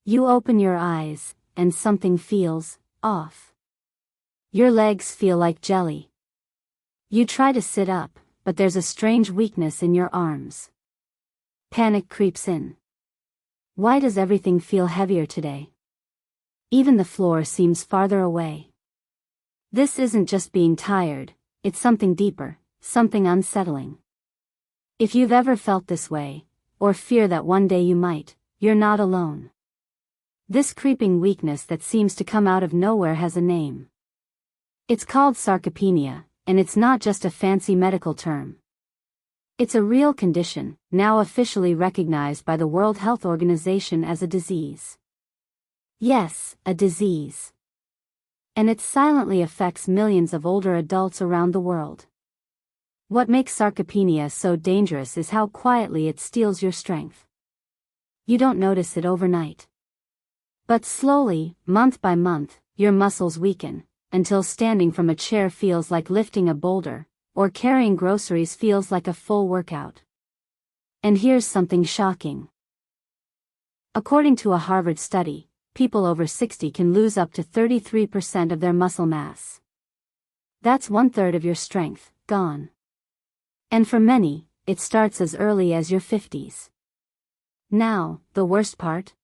You open your eyes, and something feels off. Your legs feel like jelly. You try to sit up, but there's a strange weakness in your arms. Panic creeps in. Why does everything feel heavier today? Even the floor seems farther away. This isn't just being tired, it's something deeper, something unsettling. If you've ever felt this way, or fear that one day you might, you're not alone. This creeping weakness that seems to come out of nowhere has a name. It's called sarcopenia, and it's not just a fancy medical term. It's a real condition, now officially recognized by the World Health Organization as a disease. Yes, a disease. And it silently affects millions of older adults around the world. What makes sarcopenia so dangerous is how quietly it steals your strength. You don't notice it overnight. But slowly, month by month, your muscles weaken, until standing from a chair feels like lifting a boulder, or carrying groceries feels like a full workout. And here's something shocking. According to a Harvard study, people over 60 can lose up to 33% of their muscle mass. That's 1/3 of your strength, gone. And for many, it starts as early as your 50s. Now, the worst part?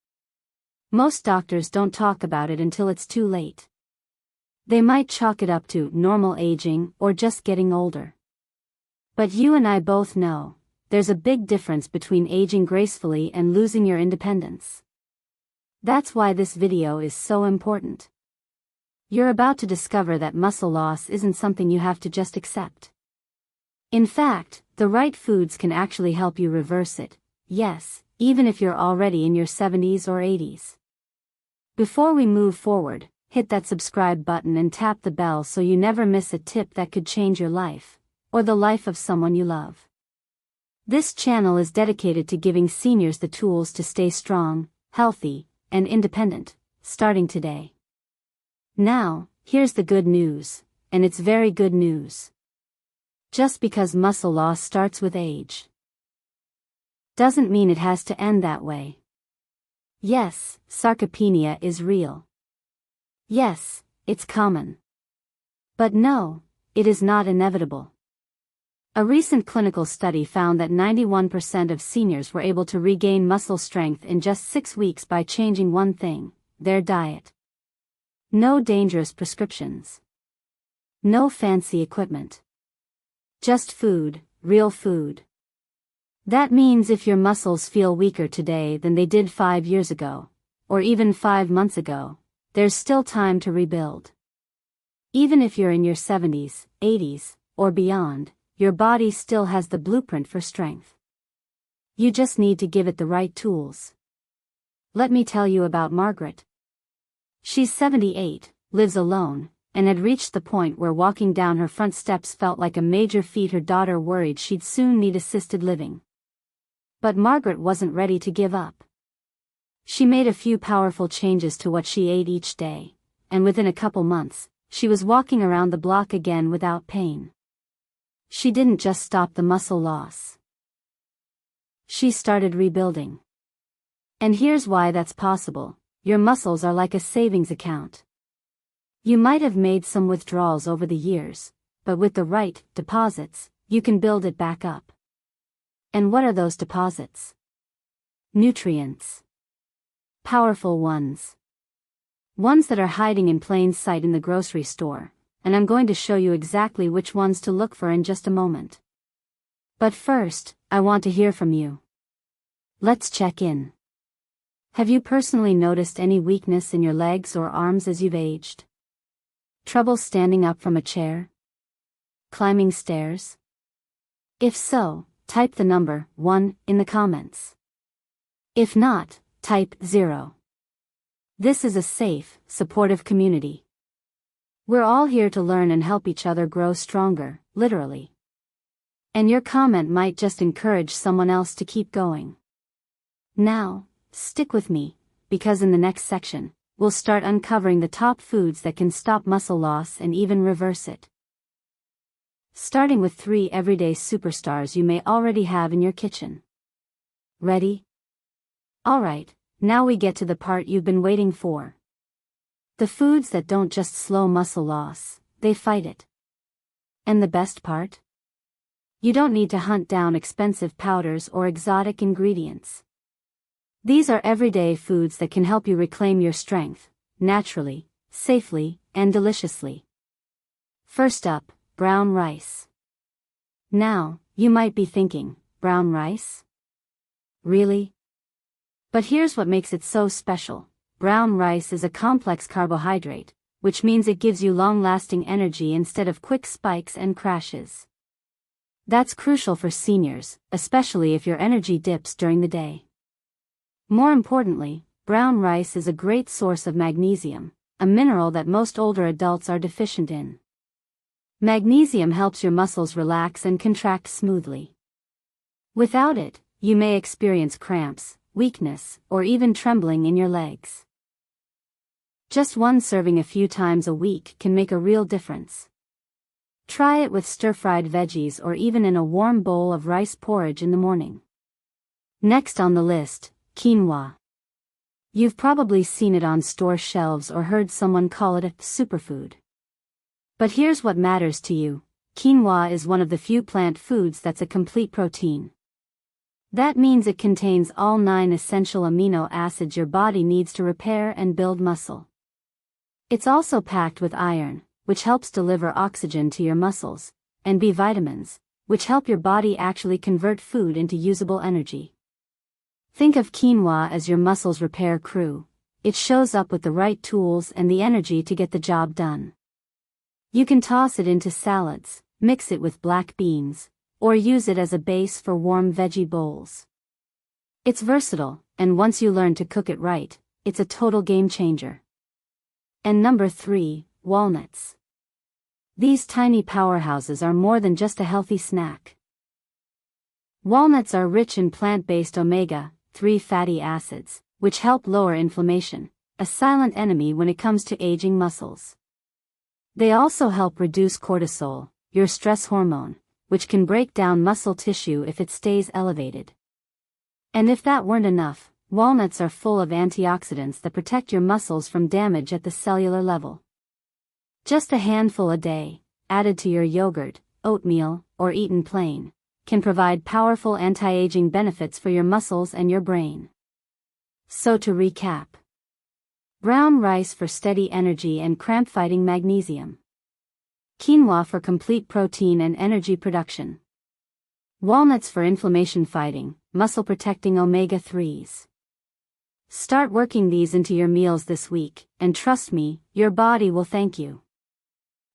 Most doctors don't talk about it until it's too late. They might chalk it up to normal aging or just getting older. But you and I both know, there's a big difference between aging gracefully and losing your independence. That's why this video is so important. You're about to discover that muscle loss isn't something you have to just accept. In fact, the right foods can actually help you reverse it, yes, even if you're already in your 70s or 80s. Before we move forward, hit that subscribe button and tap the bell so you never miss a tip that could change your life, or the life of someone you love. This channel is dedicated to giving seniors the tools to stay strong, healthy, and independent, starting today. Now, here's the good news, and it's very good news. Just because muscle loss starts with age doesn't mean it has to end that way. Yes, sarcopenia is real. Yes, it's common. But no, it is not inevitable. A recent clinical study found that 91% of seniors were able to regain muscle strength in just 6 weeks by changing one thing: their diet. No dangerous prescriptions. No fancy equipment. Just food, real food. That means if your muscles feel weaker today than they did 5 years ago, or even 5 months ago, there's still time to rebuild. Even if you're in your 70s, 80s, or beyond, your body still has the blueprint for strength. You just need to give it the right tools. Let me tell you about Margaret. She's 78, lives alone, and had reached the point where walking down her front steps felt like a major feat. Her daughter worried she'd soon need assisted living. But Margaret wasn't ready to give up. She made a few powerful changes to what she ate each day, and within a couple months, she was walking around the block again without pain. She didn't just stop the muscle loss. She started rebuilding. And here's why that's possible: your muscles are like a savings account. You might have made some withdrawals over the years, but with the right deposits, you can build it back up. And what are those deposits? Nutrients. Powerful ones. Ones that are hiding in plain sight in the grocery store, and I'm going to show you exactly which ones to look for in just a moment. But first, I want to hear from you. Let's check in. Have you personally noticed any weakness in your legs or arms as you've aged? Trouble standing up from a chair? Climbing stairs? If so, type the number 1 in the comments. If not, type 0. This is a safe, supportive community. We're all here to learn and help each other grow stronger, literally. And your comment might just encourage someone else to keep going. Now, stick with me, because in the next section, we'll start uncovering the top foods that can stop muscle loss and even reverse it. Starting with 3 everyday superstars you may already have in your kitchen. Ready? Alright, Now we get to the part you've been waiting for. The foods that don't just slow muscle loss, they fight it. And the best part? You don't need to hunt down expensive powders or exotic ingredients. These are everyday foods that can help you reclaim your strength, naturally, safely, and deliciously. First up, brown rice. Now, you might be thinking, brown rice? Really? But here's what makes it so special. Brown rice is a complex carbohydrate, which means it gives you long-lasting energy instead of quick spikes and crashes. That's crucial for seniors, especially if your energy dips during the day. More importantly, brown rice is a great source of magnesium, a mineral that most older adults are deficient in. Magnesium helps your muscles relax and contract smoothly. Without it, you may experience cramps, weakness, or even trembling in your legs. Just one serving a few times a week can make a real difference. Try it with stir-fried veggies or even in a warm bowl of rice porridge in the morning. Next on the list, quinoa. You've probably seen it on store shelves or heard someone call it a superfood. But here's what matters to you. Quinoa is one of the few plant foods that's a complete protein. That means it contains all 9 essential amino acids your body needs to repair and build muscle. It's also packed with iron, which helps deliver oxygen to your muscles, and B vitamins, which help your body actually convert food into usable energy. Think of quinoa as your muscles repair crew. It shows up with the right tools and the energy to get the job done. You can toss it into salads, mix it with black beans, or use it as a base for warm veggie bowls. It's versatile, and once you learn to cook it right, it's a total game changer. And number 3, walnuts. These tiny powerhouses are more than just a healthy snack. Walnuts are rich in plant-based omega-3 fatty acids, which help lower inflammation, a silent enemy when it comes to aging muscles. They also help reduce cortisol, your stress hormone, which can break down muscle tissue if it stays elevated. And if that weren't enough, walnuts are full of antioxidants that protect your muscles from damage at the cellular level. Just a handful a day, added to your yogurt, oatmeal, or eaten plain, can provide powerful anti-aging benefits for your muscles and your brain. So to recap. Brown rice for steady energy and cramp-fighting magnesium. Quinoa for complete protein and energy production. Walnuts for inflammation-fighting, muscle-protecting omega-3s. Start working these into your meals this week, and trust me, your body will thank you.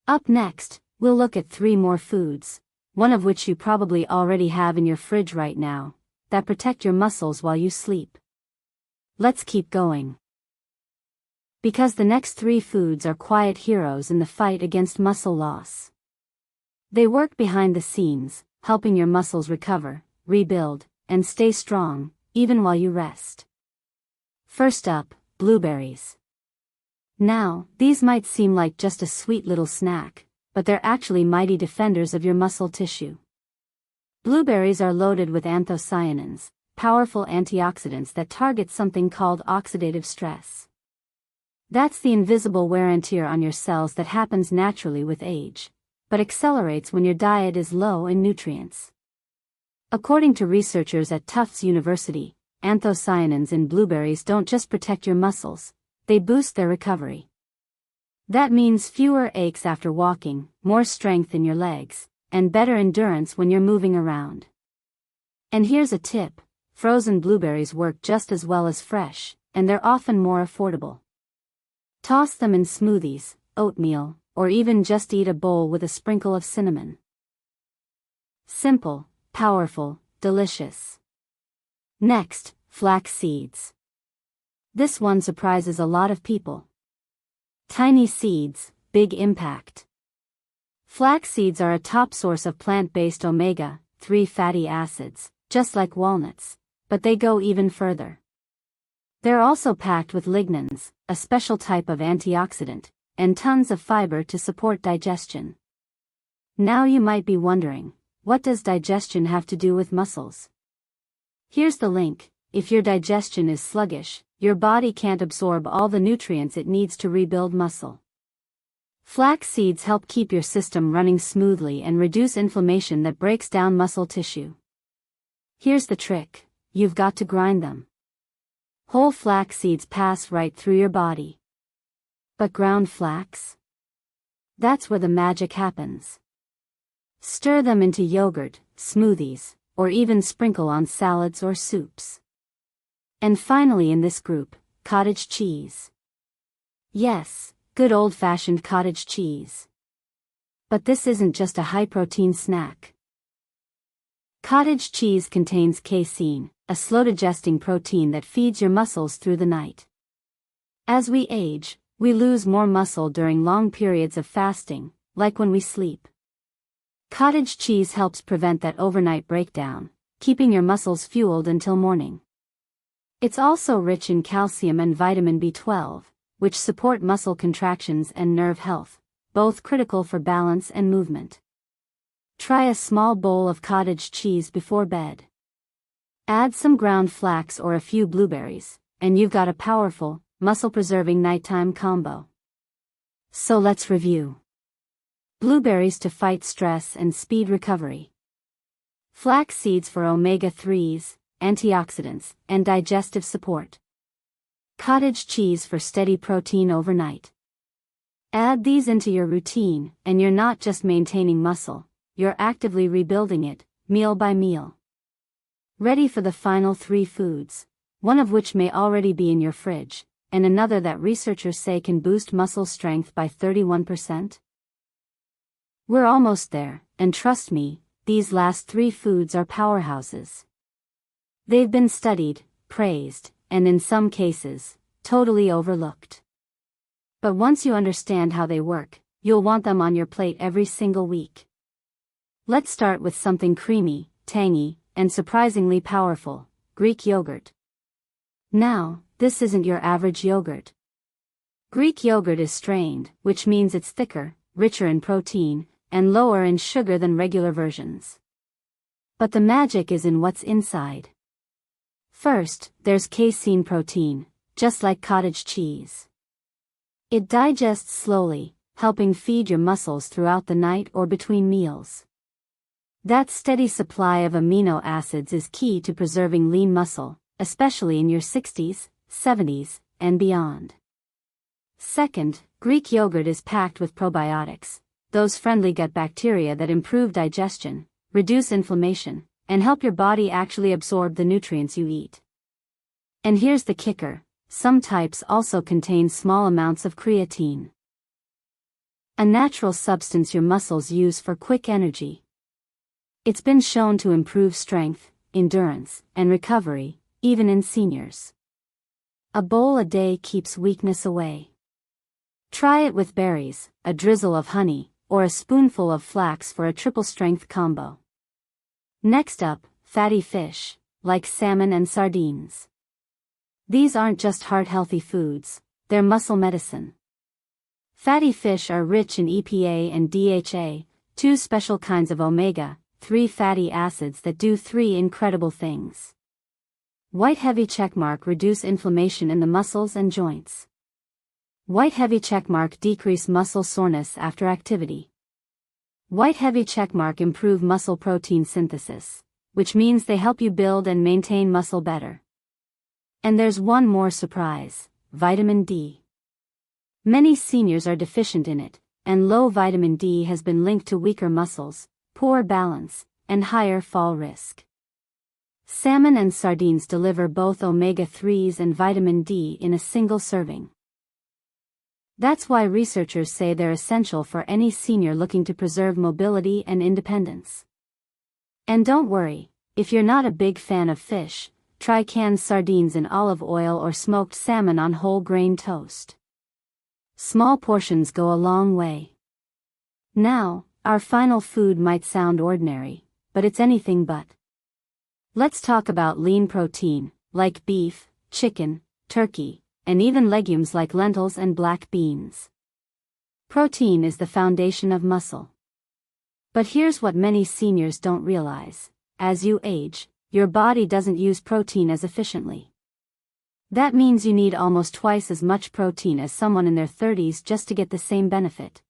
Up next, we'll look at 3 more foods, one of which you probably already have in your fridge right now, that protect your muscles while you sleep. Let's keep going. Because the next 3 foods are quiet heroes in the fight against muscle loss. They work behind the scenes, helping your muscles recover, rebuild, and stay strong, even while you rest. First up, blueberries. Now, these might seem like just a sweet little snack, but they're actually mighty defenders of your muscle tissue. Blueberries are loaded with anthocyanins, powerful antioxidants that target something called oxidative stress. That's the invisible wear and tear on your cells that happens naturally with age, but accelerates when your diet is low in nutrients. According to researchers at Tufts University, anthocyanins in blueberries don't just protect your muscles, they boost their recovery. That means fewer aches after walking, more strength in your legs, and better endurance when you're moving around. And here's a tip: frozen blueberries work just as well as fresh, and they're often more affordable. Toss them in smoothies, oatmeal, or even just eat a bowl with a sprinkle of cinnamon. Simple, powerful, delicious. Next, flax seeds. This one surprises a lot of people. Tiny seeds, big impact. Flax seeds are a top source of plant-based omega-3 fatty acids, just like walnuts, but they go even further. They're also packed with lignans, a special type of antioxidant, and tons of fiber to support digestion. Now you might be wondering, what does digestion have to do with muscles? Here's the link. if your digestion is sluggish, your body can't absorb all the nutrients it needs to rebuild muscle. Flax seeds help keep your system running smoothly and reduce inflammation that breaks down muscle tissue. Here's the trick: you've got to grind them. Whole flax seeds pass right through your body. But ground flax? That's where the magic happens. Stir them into yogurt, smoothies, or even sprinkle on salads or soups. And finally in this group, cottage cheese. Yes, good old-fashioned cottage cheese. But this isn't just a high-protein snack. Cottage cheese contains casein, a slow-digesting protein that feeds your muscles through the night. As we age, we lose more muscle during long periods of fasting, like when we sleep. Cottage cheese helps prevent that overnight breakdown, keeping your muscles fueled until morning. It's also rich in calcium and vitamin B12, which support muscle contractions and nerve health, both critical for balance and movement. Try a small bowl of cottage cheese before bed. Add some ground flax or a few blueberries, and you've got a powerful, muscle-preserving nighttime combo. So let's review. Blueberries to fight stress and speed recovery. Flax seeds for omega-3s, antioxidants, and digestive support. Cottage cheese for steady protein overnight. Add these into your routine, and you're not just maintaining muscle, you're actively rebuilding it, meal by meal. Ready for the final 3 foods, one of which may already be in your fridge, and another that researchers say can boost muscle strength by 31%? We're almost there, and trust me, these last 3 foods are powerhouses. They've been studied, praised, and in some cases, totally overlooked. But once you understand how they work, you'll want them on your plate every single week. Let's start with something creamy, tangy, and surprisingly powerful: Greek yogurt. Now, this isn't your average yogurt. Greek yogurt is strained, which means it's thicker, richer in protein, and lower in sugar than regular versions. But the magic is in what's inside. First, there's casein protein, just like cottage cheese. It digests slowly, helping feed your muscles throughout the night or between meals. That steady supply of amino acids is key to preserving lean muscle, especially in your 60s, 70s, and beyond. Second, Greek yogurt is packed with probiotics, those friendly gut bacteria that improve digestion, reduce inflammation, and help your body actually absorb the nutrients you eat. And here's the kicker: some types also contain small amounts of creatine, a natural substance your muscles use for quick energy. It's been shown to improve strength, endurance, and recovery, even in seniors. A bowl a day keeps weakness away. Try it with berries, a drizzle of honey, or a spoonful of flax for a triple-strength combo. Next up, fatty fish, like salmon and sardines. These aren't just heart-healthy foods, they're muscle medicine. Fatty fish are rich in EPA and DHA, 2 special kinds of omega-3 fatty acids that do 3 incredible things. White heavy checkmark: reduce inflammation in the muscles and joints. White heavy checkmark: decrease muscle soreness after activity. White heavy checkmark: improve muscle protein synthesis, which means they help you build and maintain muscle better. And there's one more surprise: vitamin D. Many seniors are deficient in it, and low vitamin D has been linked to weaker muscles, poor balance, and higher fall risk. Salmon and sardines deliver both omega-3s and vitamin D in a single serving. That's why researchers say they're essential for any senior looking to preserve mobility and independence. And don't worry, if you're not a big fan of fish, try canned sardines in olive oil or smoked salmon on whole grain toast. Small portions go a long way. Now, our final food might sound ordinary, but it's anything but. Let's talk about lean protein, like beef, chicken, turkey, and even legumes like lentils and black beans. Protein is the foundation of muscle. But here's what many seniors don't realize: as you age, your body doesn't use protein as efficiently. That means you need almost twice as much protein as someone in their 30s just to get the same benefit.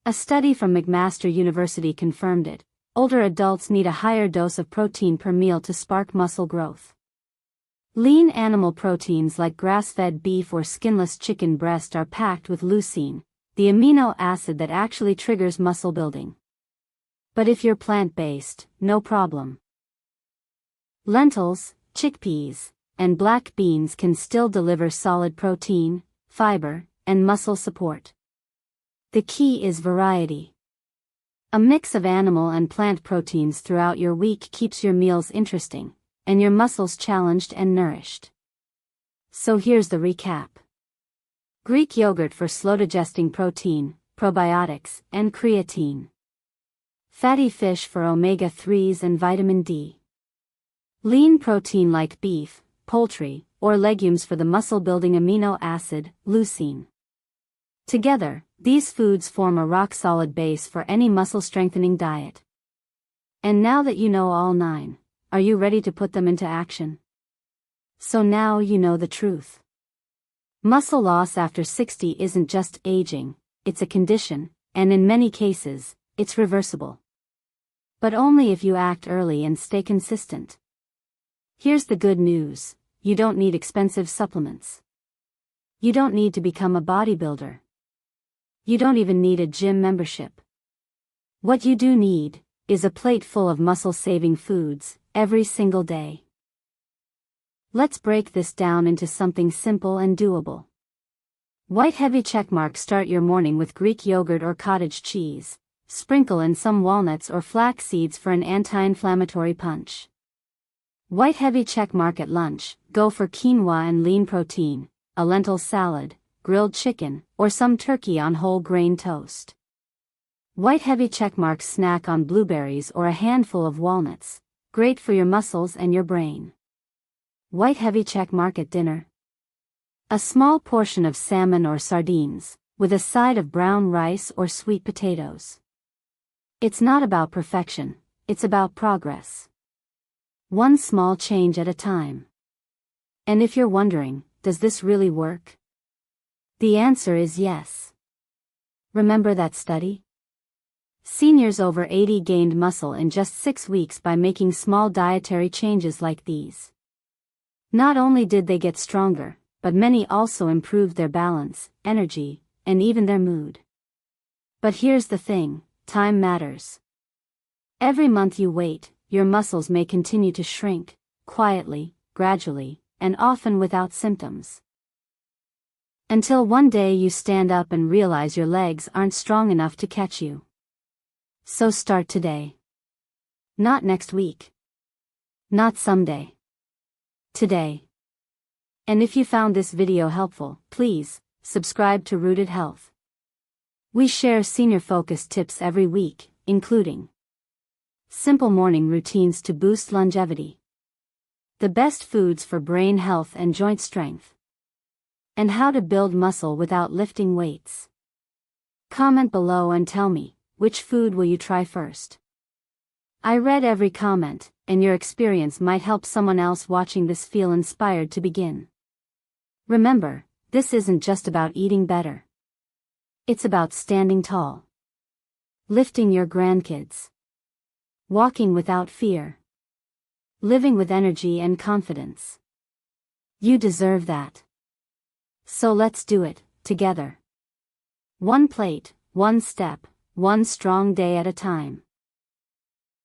A study from McMaster University confirmed it. Older adults need a higher dose of protein per meal to spark muscle growth. Lean animal proteins like grass-fed beef or skinless chicken breast are packed with leucine, the amino acid that actually triggers muscle building. But if you're plant-based, no problem. Lentils, chickpeas, and black beans can still deliver solid protein, fiber, and muscle support. The key is variety. A mix of animal and plant proteins throughout your week keeps your meals interesting, and your muscles challenged and nourished. So here's the recap. Greek yogurt for slow-digesting protein, probiotics, and creatine. Fatty fish for omega-3s and vitamin D. Lean protein like beef, poultry, or legumes for the muscle-building amino acid, leucine. Together, these foods form a rock-solid base for any muscle-strengthening diet. And now that you know all 9, are you ready to put them into action? So now you know the truth. Muscle loss after 60 isn't just aging, it's a condition, and in many cases, it's reversible. But only if you act early and stay consistent. Here's the good news, you don't need expensive supplements. You don't need to become a bodybuilder. You don't even need a gym membership. What you do need is a plate full of muscle-saving foods every single day. Let's break this down into something simple and doable. White heavy checkmark. Start your morning with Greek yogurt or cottage cheese. Sprinkle in some walnuts or flax seeds for an anti-inflammatory punch. White heavy checkmark. At lunch, go for quinoa and lean protein, a lentil salad, grilled chicken, or some turkey on whole grain toast. White heavy checkmark. Snack on blueberries or a handful of walnuts, great for your muscles and your brain. White heavy checkmark. At dinner, a small portion of salmon or sardines, with a side of brown rice or sweet potatoes. It's not about perfection, it's about progress. One small change at a time. And if you're wondering, does this really work? The answer is yes. Remember that study? Seniors over 80 gained muscle in just 6 weeks by making small dietary changes like these. Not only did they get stronger, but many also improved their balance, energy, and even their mood. But here's the thing, time matters. Every month you wait, your muscles may continue to shrink, quietly, gradually, and often without symptoms. Until one day you stand up and realize your legs aren't strong enough to catch you. So start today. Not next week. Not someday. Today. And if you found this video helpful, please subscribe to Rooted Health. We share senior-focused tips every week, including simple morning routines to boost longevity, the best foods for brain health and joint strength, and how to build muscle without lifting weights. Comment below and tell me, which food will you try first? I read every comment, and your experience might help someone else watching this feel inspired to begin. Remember, this isn't just about eating better. It's about standing tall, lifting your grandkids, walking without fear, living with energy and confidence. You deserve that. So let's do it, together. One plate, one step, one strong day at a time.